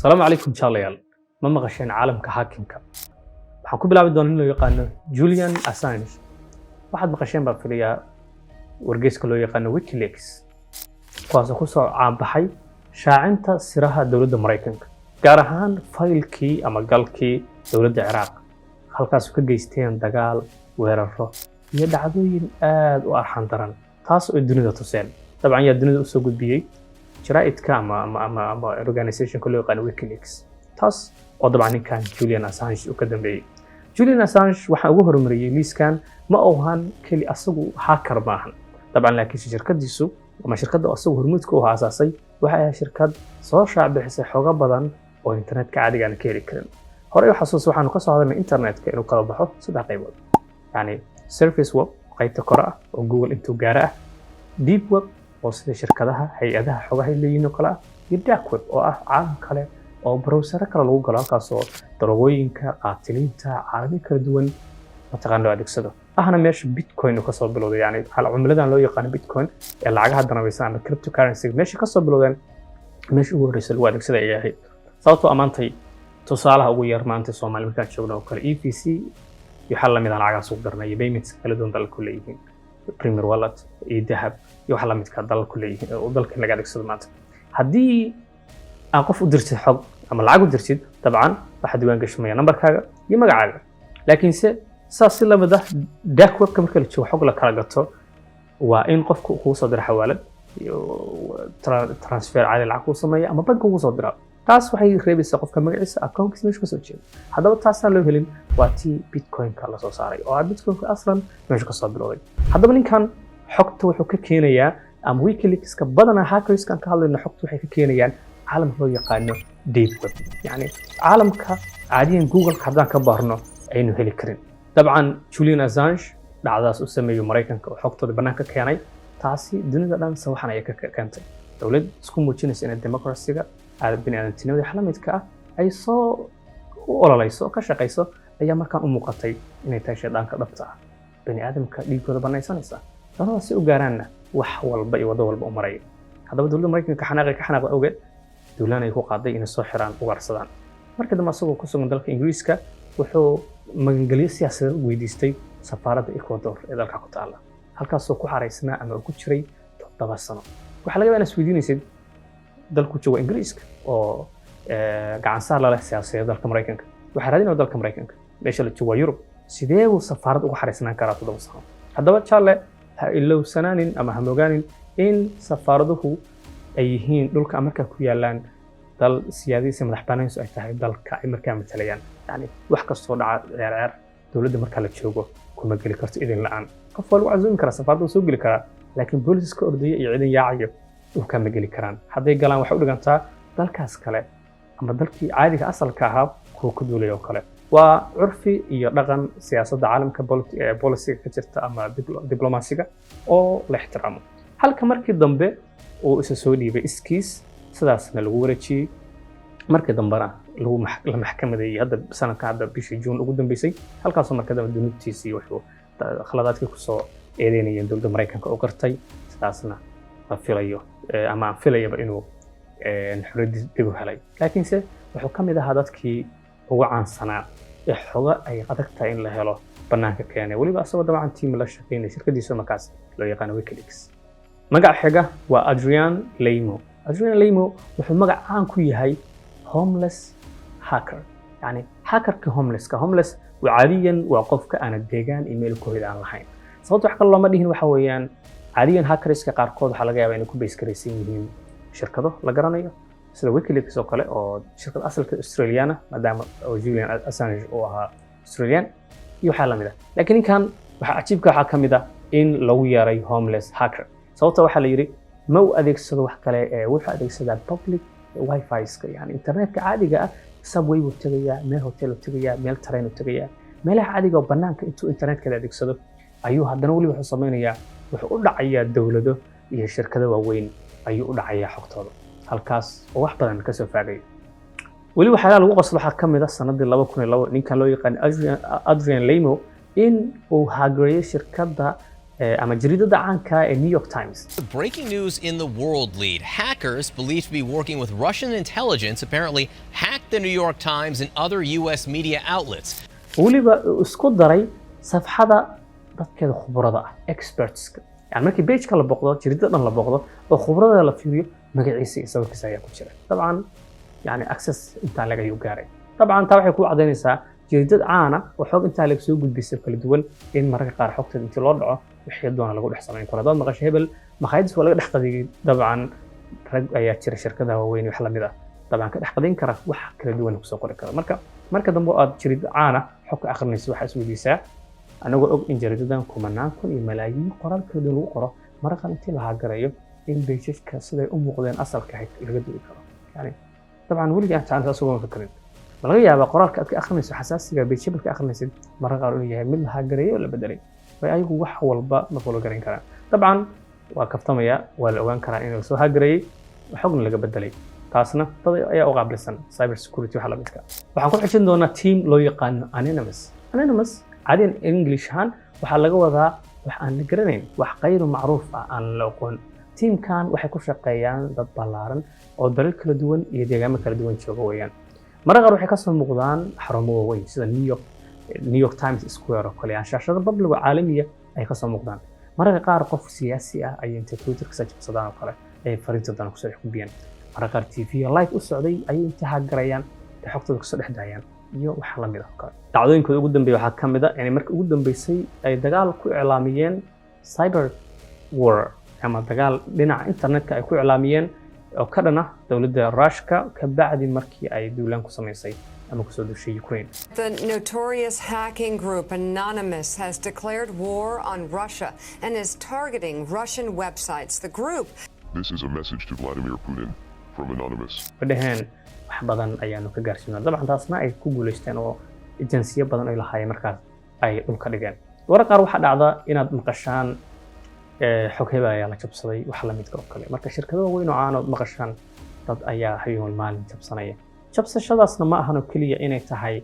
السلام عليكم شاليال ما مقشين عالمka xaakimka waxaan ku bilaabi doonaa in loo yaqaano Julian Assange waxaad maqasheen baa filiya wargeyska loo yaqaano WikiLeaks kuwaas oo ku soo caanbaxay shaacinta siraha dawladda Mareykanka gaar ahaan faylkii ama galkii dawladda Ciraaq halkaas oo ka geysteen dagaal weeraro iyo dhacdooyin aad u arxan daran taas oo dunida tuseen dabcan yaa dunida u soo gudbiyay jaraa'idka ama organization loo yaqaan WikiLeaks taas oo dabcan kan Julian Assange uu ka dambeeyay Julian Assange waxa uu horumariyay liiskan ma oohan kali asagu hacker maahan dabcan laakiin shirkadiisu ama shirkadda asagu hormuudka u aasaasay waxa ay shirkad soo shaacbixisay xogo badan oo internetka caadiga ah ka heli karin hore waxa waxaanu ka soo hadalnay internetka inuu kala baxo saddex qaybood yani surface web qaybta kore ah oo Google intuu gaara ah deep web oo sida shirkadaha hay'adaha xogaha leeyihiin oo kala ah iyo dark web oo ah caalam kale oo browser kale lagu galo halkaas oo darooyinka qaatiliinta caalami kala duwan mataqaano adeegsado ahna meesha bitcoin uu ka soo bilowday yani cumladan loo yaqaan bitcoin ee lacagaha danabeysan ama cryptocurrency meesha ka soo bilowdeen meesha ugu horreysay lagu adeegsado ay ahayd sababtoo amaantay tusaalaha ugu yar maanta Soomaali markaan joogno oo kale EVC iyo xal la mid ah lacagaha suuq darnay payments kala duwan dalka ku leeyihiin Premier Wallet iyo dahab iyo waxa la midka dalka leeyahay oo dalka laga adeegsado maanta hadii aan qof u dirtid xog ama lacag u dirtid dabcan waxa diiwaan gashmaya numberkaaga iyo magacaaga laakiin saas la mid ah dark web marka la joogo xog la kala gato waa in qofku uu soo diro xawaalad iyo transfer caadi lacag uu sameeyo ama bank uu soo diro taas waxay reebaysaa qofka magaciisa account-kiisa meesha ka soo jeedo haddaba taas aan loo helin waa tii bitcoin-ka la soo saaray oo bitcoin-ka aslan meesha ka soo bilowday haddaba ninkan xogta wuxuu ka keenayaa ama WikiLeaks-ka badanaa hackers-kan ka hadlayna xogta waxay ka keenayaan caalamka loo yaqaano deep web yani caalamka caadiyan Google-ka haddaan ka baarno aynu heli karin dabcan Julian Assange dhacdaas u sameeyay Mareykanka oo xogtooda banaanka keenay taasi dunida dhan sawaxan ay ka keentay dawlad isku muujinaysa in democracy-ga bini'aadantinimada xalamidka ah ay soo ololeyso ka shaqeyso ayaa markaan u muuqatay inay tahay shaydaanka dhabta ah bini'aadamka dhiigooda banaysanaysa dadka si u gaaraana wax walba iyo wado walba u maray haddaba dawladda Mareykanka xanaaqay awgeed dawladna ay ku qaaday inay soo xiraan u warsadaan markii dambe asagoo ku sugan dalka Ingiriiska wuxuu magangeliyo siyaasadeed u weydiistay safaaradda Ecuador ee dalka ku taala halkaas oo ku xareysnaa ama ku jiray 7 sano waxa laga yaabaa inaad isweydiinaysid dalku jooga Ingiriiska oo gacan saar la leh siyaasadda dalka Mareykanka waxa raadinaya dalka Mareykanka meesha la joogo Yurub sidee uu safaarad ugu xareysnaan karaa 7 sano haddaba Charles ha illow sanaanin ama ha mogaanin in safaaraduhu ay yihiin dhulka Ameerika ku yaalaan dal siyaasiyiin madax bannaan ay tahay dalka ay markaa matalayaan yani wax kastoo dhaca ceer dawladda marka la joogo kuma gali karto idin la'aan qof walba casuumi kara safaaradu soo gali kara laakiin booliska ordaya iyo ciidan yaacayo uu ka mageli karaan haday galaan waxa u dhigantaa dalkaas kale ama dalkii caadiga asalka ahaa kuwa ku duulay oo kale waa curfi iyo dhaqan siyaasadda caalamka policy ka jirta ama diblomaasiga oo la ixtiraamo halka markii dambe uu isa soo dhiibay iskiis sidaasna lagu wareejiyay markii dambana la maxkamadeeyay hadda sanadka hadda bishii June ugu dambeysay halkaas oo markii dambe dunubtiisii wuxuu khaladaadkii ku soo eedeynayeen dawladda Mareykanka oo qartay sidaasna la filayo ama filayaba inuu xorriyad dib u helay laakiin wuxuu ka mid ahaa dadkii ugu caansanaa ee xoga ay adag tahay in la helo banaanka keenay waliba asagoo dabcan team la shaqeynay shirkadiisa markaas loo yaqaan WikiLeaks magaca xiga waa Adrian Lamo wuxuu magac caan ku yahay homeless hacker yani hackerka homeless caadiyan waa qofka aan deegaan email ku hidaan lahayn sababtoo wax kale looma dhihin waxa weeyaan caadiyan hackerska qaarkood waxa laga yaabaa inay ku base garaysan yihiin shirkado la garanayo sida WikiLeaks oo kale oo shirkad asalka Australiana maadaama Julian Assange oo ahaa Australian iyo waxa la mid ah laakiin ninkan waxa cajiibka waxa kamid ah in lagu yaray homeless hacker sababtoo waxa la yiri ma u adeegsado wax kale ee wuxuu adeegsadaa public wifi-ska yani internetka caadiga ah subway uu tagayaa meel hotel uu tagayaa meel train uu tagayaa meelaha caadiga oo banaanka intuu internetka adeegsado ayuu haddana wali wuxuu sameeyaa wuxuu u dhacayaa dawlado iyo shirkado waaweyn ayuu u dhacayaa xogtooda halkaas oo wax badan ka soo faagay wali waxa lagu qoslo waxa kamid ah sanadii 2002 ninkan loo yaqaan Adrian Lamo in uu hagareeyay shirkadda ama jariidada caanka ee New York Times. Breaking news in the world lead. Hackers believed to be working with Russian intelligence apparently hacked the New York Times and other US media outlets. waliba isku daray safxada dadkeeda khubarada ah experts yani markii page-ka la boqdo jariidada dhan la boqdo oo khubarada la fiiriyo magaciisa iyo sawirkiisa ayaa ku jira dabcan yani access inta laga gaaray dabcan taa waxay ku cadeynaysaa jariidad caana oo xog inta laga soo gudbisay kala duwan in mararka qaar xogta intii loo dhaco wixii doona lagu dhex samayn karo dad maqashay hebel maqaayadis waa laga dhex qadiyay dabcan rag ayaa jira shirkadaha waaweyn wax la mid ah dabcan ka dhex qadin kara wax kala duwan ku soo qori kara marka dambe aad jariid caana xog ka akhrinayso waxa isweydiisaa anagoo og in jariidadan kumanaan kun iyo malaayiin qoraal kala duwan lagu qoro mararka intii la hagarayo in page-ka siday u muuqdeen asalka ahayd laga duwi karo yani dabcan weliga aan taantaas uga fikrin laga yaabaa qoraalka aad ka akhrinayso xasaasiga page-ka ka akhrinaysid mararka qaar inuu yahay mid la hagarayo la bedelay way ayagu wax walba ma folo garan karaan dabcan waa kaftamaya waa la ogaan karaa in la soo hagarayay xogna laga bedelay taasna dad ayaa u qaabilsan cyber security waxa la midka waxaan ku xijin doonaa team loo yaqaan anonymous caadiyan English ahaan waxa laga wadaa wax aan la garanayn wax qayr macruuf ah aan la aqoon teamkan waxay ku shaqeeyaan dad ballaaran oo dalal kala duwan iyo deegaamo kala duwan jooga weeyaan mararka qaar waxay ka soo muuqdaan xarumo waaweyn sida New York Times Square oo kale shaashada public caalamiga ay ka soo muuqdaan mararka qaar qof siyaasi ah ay inta Twitter ka sajabsadaan oo kale ay fariintadan ku soo xubiyaan mararka qaar TV live u socday ay inta hagarayaan xogtooda ka soo dhexdaayaan iyo wax la mid ah kale dhacdooyinkooda ugu dambeeyay waxa kamid ah in markii ugu dambeysay ay dagaal ku iclaamiyeen cyber war ama dagaal dhinaca internetka ay ku iclaamiyeen oo ka dhana dawladda Ruushka ka bacdi markii ay duulaan ku sameysay ama ku soo dushay Ukraine. The notorious hacking group Anonymous has declared war on Russia and is targeting Russian websites. The group. This is a message to Vladimir Putin from Anonymous. Badaheen wax badan ayaanu ka gaarsiinaa dabcan taasna ay ku guuleysteen oo agensiyo badan ay lahaayeen markaas ay dhulka dhigeen warar qaar waxa dhacda inaad maqashaan xog hebel ayaa la jabsaday wax la mid ah oo kale marka shirkado weyn oo aan maqashaan dad ayaa hay'ad maalin jabsanaya jabsashadaasna ma ahan oo kaliya inay tahay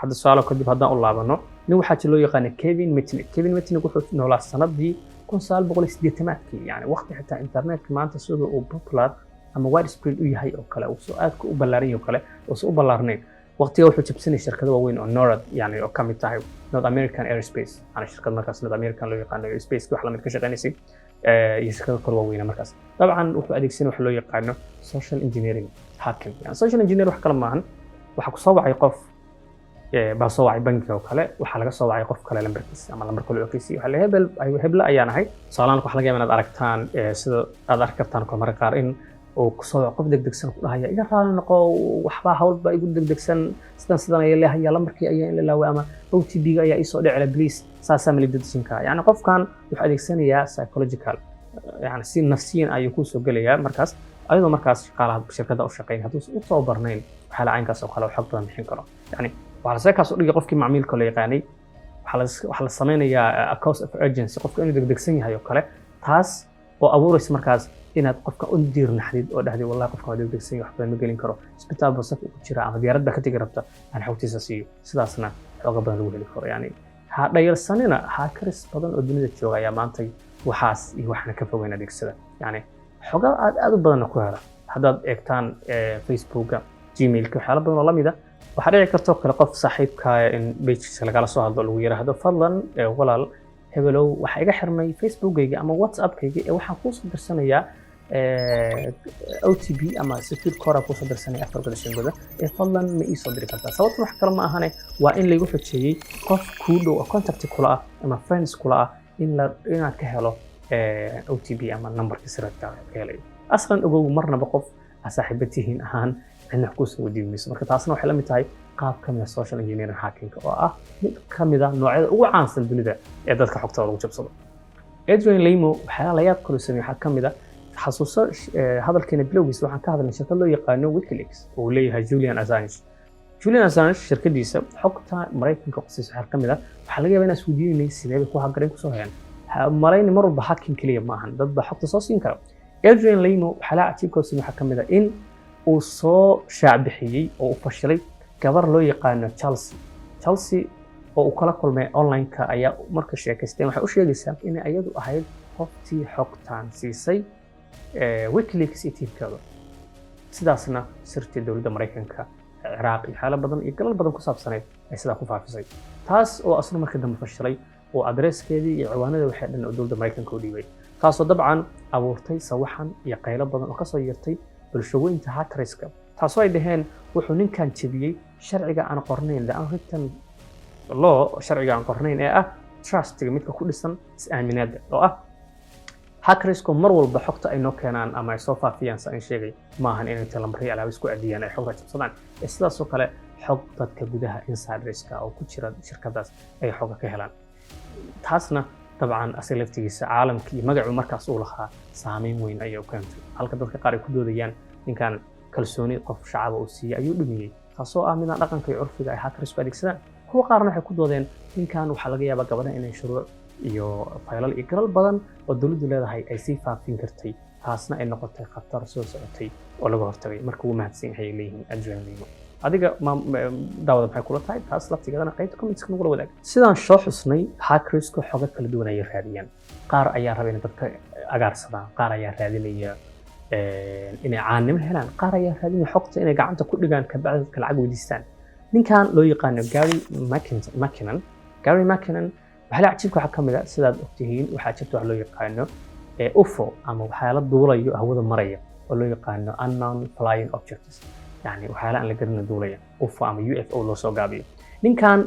hadda su'aalo kadib haddaan u laabano nin waxa loo yaqaan Kevin Mitnick wuxuu noolaa sanadii 1980 yani waqti xitaa internet maanta sida uu popular ama widespread u yahay oo kale oo soo aad ku ballaaran oo kale oo soo ballaarnay waqtiga wuxuu jabsanay shirkado waaweyn oo NORAD yani oo kamid tahay North American Aerospace ana shirkad markaas North American loo yaqaan Aerospace wax la mid ka shaqeynayay iyo shirkado kale waaweyn markaas dabcan wuxuu adeegsanay wax loo yaqaan social engineering hacking yani social engineering wax kale maahan waxa ku soo wacay qof baa soo wacay bangiga oo kale waxa laga soo wacay qof kale lambarkiisa ama lambar kale oo kiisi waxa la hebel ayaan ahay saalaan wax laga yaabaa inaad aragtaan sida aad arki kartaan kor marka qaar in oo ku soo qof degdegsan ku dhahaya iga raali noqo waxba hawlba igu degdegsan sidan ay leeyahay lambarkii ayaa in la laawa ama OTP-ga ayaa isoo dhacay please saasa ma lidadsin kara yani qofkan wuxuu adeegsanayaa psychological yani si nafsiyan ayuu ku soo galayaa markaas ayadoo markaas shaqaalaha shirkadda u shaqeynaya hadduu u soo barnayn waxa la caynkaas oo kale xog badan bixin karo yani waxa la kaas u dhigay qofkii macmiilka la yaqaanay waxa la sameynayaa a cause of urgency qofka inuu degdegsan yahay oo kale taas oo abuuraysa markaas inaad qofka u diirnaxdid oo dhahdii wallahi qofka waa degdegsan yahay wax badan ma gelin karo isbitaal bas ku jira ama diyaarad ba ka tagi rabta aan xogtiisa siiyo sidaasna xoog badan lagu heli karo yani ha dhayalsanina hackers badan oo dunida jooga ayaa maanta waxaas iyo waxna ka fogeyn adeegsada yani xoga aad u badan ku hela haddaad eegtaan Facebooka Gmailka waxa badan oo la mid ah waxa dhici karto kale qof saaxiibka in page-kiisa lagala soo hadlo lagu yiraahdo fadlan walaal hebelow waxa iga xirmay Facebookayga ama WhatsAppkayga ee waxaan ku soo dirsanayaa OTP ama secure code ku soo dirsanay afar godashooda ee fadlan ma ii soo diri kartaa sababta wax kale ma ahane waa in lagu xojiyay qof ku dhow contact kula ah ama friends kula ah inaad ka helo OTP ama numberka sirta helay aslan ogow marnaba qof saaxiibatihiin ahaan in wax ku soo wadiimayso marka taasna waxay la mid tahay qaab kamid social engineering hacking oo ah mid kamid ah noocyada ugu caansan dunida ee dadka xogtooda lagu jabsado Adrian Limo waxa la yaab kale sameeyay waxa kamid ah xasuuso hadalkeena bilowgiis waxaan ka hadalnay shirkad loo yaqaan WikiLeaks oo leeyahay Julian Assange shirkadiisa xogta Mareykanka qosaysa waxa kamid ah waxa laga yaabaa in Suudiyiin sidee ku hagareen ku soo hayaan marayni mar walba hacking kaliya ma ahan dad ba xogta soo siin kara Adrian Limo waxa la activekiisa waxa kamid ah in uu soo shaacbixiyay oo u fashilay gabar loo yaqaan Chelsea oo uu kala kulmay online-ka ayaa marka sheekaysteen waxay u sheegaysaa inay ayadu ahayd qoftii xogtaan siisay WikiLeaks iyo tiimkooda sidaasna sirtii dowladda Mareykanka Ciraaq iyo xaalad badan iyo galal badan ku saabsaneed ay sidaa ku faafisay taas oo asna markii dambe fashilay oo adreeskeedii iyo ciwaanada waxay dhan oo dowladda Mareykanka u dhiibay taasoo dabcan abuurtay sawaxan iyo qaylo badan oo ka soo yeertay bulshooyinka hackerska taasoo ay dhaheen wuxuu ninkan jebiyey sharciga aan qornayn the unwritten law sharciga aan qornayn ee ah trustiga midka ku dhisan is-aaminaadda oo ah hackersku mar walba xogta ay noo keenaan ama ay soo faafiyaan saan sheegay maahan inay talamari alaab isku adiyaan ay xogta jabsadaan sidaas oo kale xog dadka gudaha insiderska oo ku jira shirkadaas ay xog ka helaan taasna dabcan asal laftigiisa caalamka iyo magacu markaas uu lahaa saameyn weyn ayay u keentay halka dadka qaar ay ku doodayaan ninkan kalsooni qof shacab oo siiyay ayuu dhumiyay taasoo ah midaan dhaqanka iyo curfiga ay hackersku adeegsadaan kuwa qaarna waxay ku doodeen ninkan waxaa laga yaabaa gabadha inay shuruuc iyo faylal iyo galal badan oo dawladdu leedahay ay sii faafin kartay taasna ay noqotay khatar soo socotay oo laga hortagay marka uu mahadsan yahay leeyihiin adrenaline adiga daawada maxay kula tahay taas laftigeedana qaybta comments nagula wadaag sidaan soo xusnay hackersku xogo kala duwan ay raadiyaan qaar ayaa rabay in dadka agaarsadaan qaar ayaa raadinaya inay caanimo helaan qaar ayaa raadinaya xogta inay gacanta ku dhigaan ka bacdi dadka lacag weydiistaan ninkan loo yaqaano Gary McKinnon waxa la cajiibka waxa kamid ah sidaad ogtihiin waxa jirta wax loo yaqaano UFO ama waxa la duulayo hawada maraya oo loo yaqaano unknown flying objects yani waxa aan la garanay duulaya UFO ama UFO loo soo gaabiyo ninkan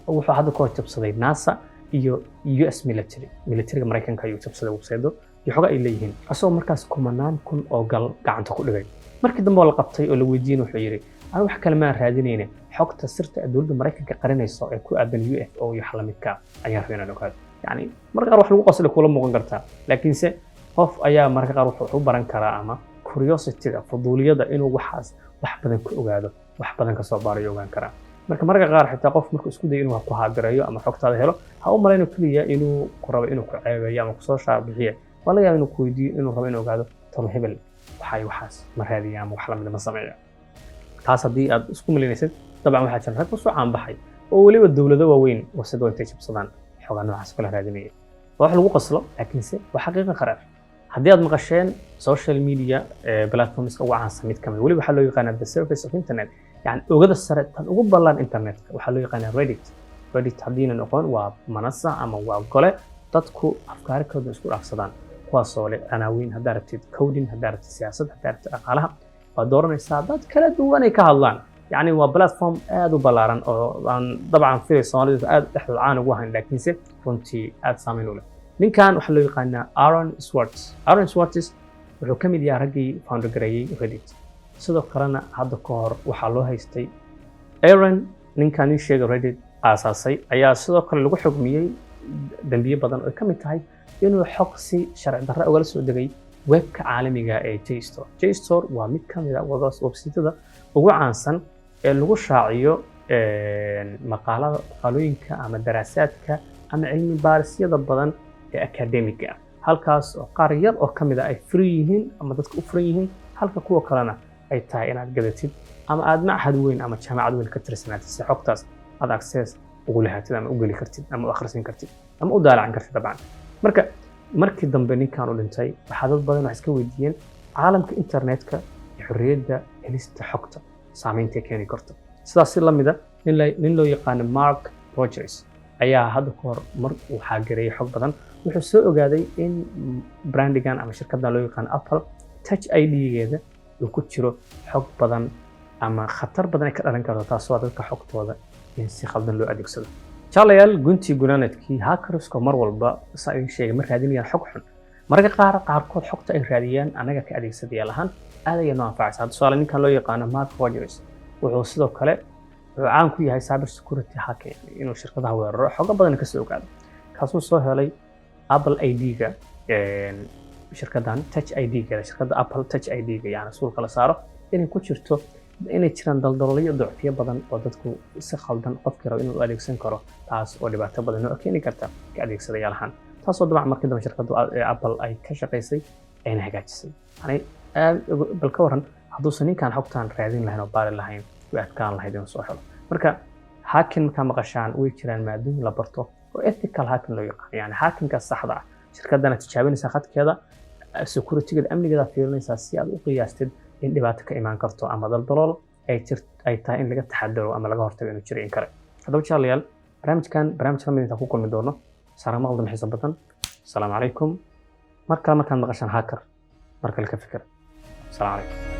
wuxuu hadda ku jabsaday NASA iyo US military Mareykanka ayuu jabsaday website iyo xoga ay leeyihiin asoo markaas kumanaan kun oo gal gacanta ku dhigay markii dambe la qabtay oo la weydiin wuxuu yiri aan wax kale ma raadinayna xogta sirta dowladda Mareykanka qarinayso ee ku aadan UFO iyo xalamidka ayaa rabeen inuu ogaado yani marka qaar wax lagu qasli kula muuqan kartaa laakiin se qof ayaa marka qaar wuxuu u baran karaa ama curiosity-da fuduliyada inuu waxaas wax badan ku ogaado wax badan ka soo baarayo ogaan karaa marka qaar xitaa qof markuu isku dayo inuu ku haadireeyo ama xogtaada helo ha u malayno kaliya inuu ku rabo inuu ku ceebeeyo ama ku soo shaabixiyo wala yaab inuu ku weydiiyo inuu rabo inuu ogaado tolo hebel waxaas ma raadiyo ama wax la mid ma sameeyo taas haddii aad isku malaynaysid dabcan waxaa jira rag ku soo caan baxay oo waliba dawlado waaweyn oo sidoo intay jabsadaan xogaa noocaas kala raadinaya wax lagu qaslo laakiinse waa xaqiiqo qarar haddii aad maqasheen social media platforms ugu caansan mid kamid waliba waxaa loo yaqaanaa the surface of internet yani ogada sare tan ugu ballan internetka waxaa loo yaqaanaa Reddit haddiina noqon waa manasa ama waa gole dadku afkaarkooda isku dhaafsadaan kuwaasoo leh anaawiin haddaa rabtid coding haddaa rabtid siyaasad haddaa rabtid dhaqaalaha waa dooranaysaa dad kala duwan ay ka hadlaan yani waa platform aad u ballaaran oo aan dabcan firay Soomaalidu aad dhexdooda caan ugu ahayn laakiinse runtii aad saameyn u leh ninkan waxaa loo yaqaanaa Aaron Swartz wuxuu ka mid yahay raggii founder gareeyay Reddit sidoo kalena hadda ka hor waxaa loo haystay Aaron ninkan sheegay Reddit aasaasay ayaa sidoo kale lagu xukmiyay dambiyo badan oo ka mid tahay inuu xog si sharci darro uga soo degay webka caalamiga ee JSTOR waa mid ka mid ah website-da ugu caansan ee lagu shaaciyo maqaalooyinka ama daraasaadka ama cilmi baarisyada badan ee academic ah halkaas oo qaar yar oo kamid ah ay free yihiin ama dadka u furan yihiin halka kuwa kalena ay tahay inaad gadatid ama aad machad weyn ama jaamacad weyn ka tirsanaatid si xogtaas aad access ugu lahaatid ama u geli kartid ama u akhrisin kartid ama u daalacan kartid dabcan markii dambe ninkan u dhintay waxaa dad badan wax iska weydiiyeen caalamka internetka iyo xorriyadda helista xogta saameynta keeni karto sidaas si la mid ah nin loo yaqaan Mark Rogers ayaa hadda ka hor mar uu xaagereeyay xog badan wuxuu soo ogaaday in brandigan ama shirkadda loo yaqaan Apple Touch ID-geeda uu ku jiro xog badan ama khatar badan ay ka dhalan karto taasoo dadka xogtooda in si khaldan loo adeegsado jalayaal gunti gunaanadkii hackersku mar walba ay sheegay mar raadinayaan xog xun marka qaarkood xogta ay raadiyaan anaga ka adeegsadaya lahan aad ay noo anfacaysa hadda su'aal ninkan loo yaqaan Mark Rogers wuxuu sidoo kale caan ku yahay cyber security hacker inuu shirkadaha weeraro xogo badan ka soo ogaado kaasoo soo helay Apple ID-ga shirkaddan Touch ID-ga shirkadda Apple Touch ID-ga yani suuq kala saaro inay ku jirto inay jiraan daldaloolyo ducfiyo badan oo dadku si khaldan qofkii rabo inuu adeegsan karo taas oo dhibaato badan oo keeni karta ka adeegsadayaalahan taasoo dabcan markii dambe shirkadda Apple ay ka shaqaysay ayna hagaajisay yani bal ka waran hadduusan ninkan xogtaan raadin lahayn oo baari lahayn way adkaan lahayd inuu soo helo marka hacking markaa maqashaan way jiraan maadooyin la barto oo ethical hacking loo yaqaan yani hackingka saxda ah shirkadana tijaabinaysa khadkeeda security-ga amnigeeda fiirinaysa si aad u qiyaastid in dhibaato ka imaan karto ama daldalool ay tahay in laga taxadaro ama laga hortago inuu jiro in kale haddaba jaalayaal barnaamij la mid intaan ku kulmi doono salaamo qaldan xiiso badan asalaamu calaykum markaan maqashaan hacker markale ka fikir asalaamu calaykum